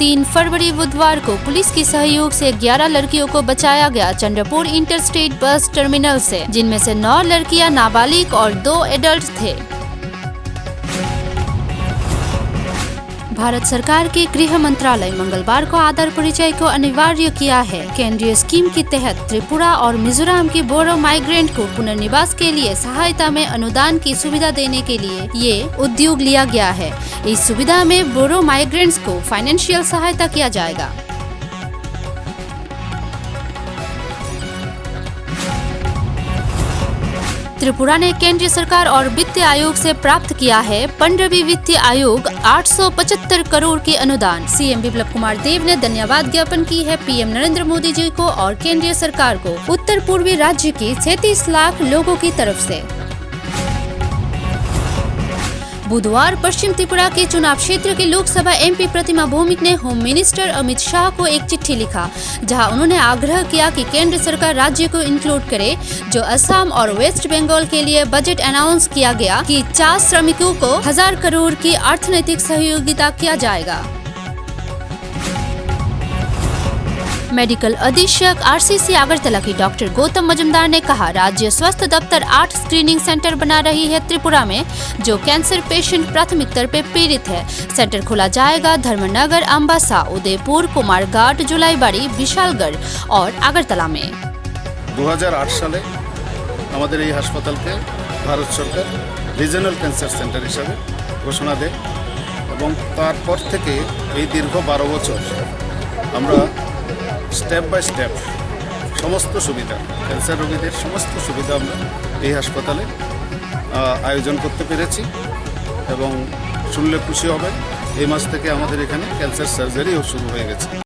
3 फरवरी बुधवार को पुलिस के सहयोग से 11 लड़कियों को बचाया गया चंद्रपुर इंटरस्टेट बस टर्मिनल से, जिनमें से 9 लड़कियां नाबालिग और 2 एडल्ट थे। भारत सरकार के गृह मंत्रालय मंगलवार को आधार परिचय को अनिवार्य किया है। केंद्रीय स्कीम के तहत त्रिपुरा और मिजोरम के बोरो माइग्रेंट को पुनर्निवास के लिए सहायता में अनुदान की सुविधा देने के लिए ये उद्योग लिया गया है। इस सुविधा में बोरो माइग्रेंट्स को फाइनेंशियल सहायता किया जाएगा। त्रिपुरा ने केंद्रीय सरकार और वित्त आयोग से प्राप्त किया है 15वीं वित्त आयोग 875 करोड़ के अनुदान। सीएम बिप्लब कुमार देव ने धन्यवाद ज्ञापन की है पीएम नरेंद्र मोदी जी को और केंद्रीय सरकार को उत्तर पूर्वी राज्य के 37 लाख लोगों की तरफ से। बुधवार पश्चिम त्रिपुरा के चुनाव क्षेत्र के लोकसभा एमपी प्रतिमा भौमिक ने होम मिनिस्टर अमित शाह को एक चिट्ठी लिखा, जहां उन्होंने आग्रह किया कि केंद्र सरकार राज्य को इंक्लूड करे, जो असम और वेस्ट बंगाल के लिए बजट अनाउंस किया गया कि 50 श्रमिकों को 1000 करोड़ की अर्थनैतिक सहयोगिता किया जाएगा। मेडिकल अधीक्षक आरसीसी अगरतला की डॉक्टर गौतम मजुमदार ने कहा, राज्य स्वास्थ्य दफ्तर 8 स्क्रीनिंग सेंटर बना रही है त्रिपुरा में, जो कैंसर पेशेंट प्राथमिक स्तर पे पीड़ित है। सेंटर खोला जाएगा धर्मनगर, अम्बासा, उदयपुर, कुमारघाट, जुलाईबाड़ी, विशालगढ़ और अगरतला में। 2008 সালে আমাদের এই হাসপাতালকে ভারত সরকার রিজনাল ক্যান্সার সেন্টার হিসাবে ঘোষণা দেয় এবং তারপর থেকে এই দীর্ঘ 12 বছর আমরা স্টেপ বাই স্টেপ সমস্ত সুবিধা ক্যান্সার রোগীদের সমস্ত সুবিধা আমরা এই হাসপাতালে আয়োজন করতে পেরেছি এবং শুনলে খুশি হবে এই মাস থেকে আমাদের এখানে ক্যান্সার সার্জারিও শুরু হয়ে গেছে।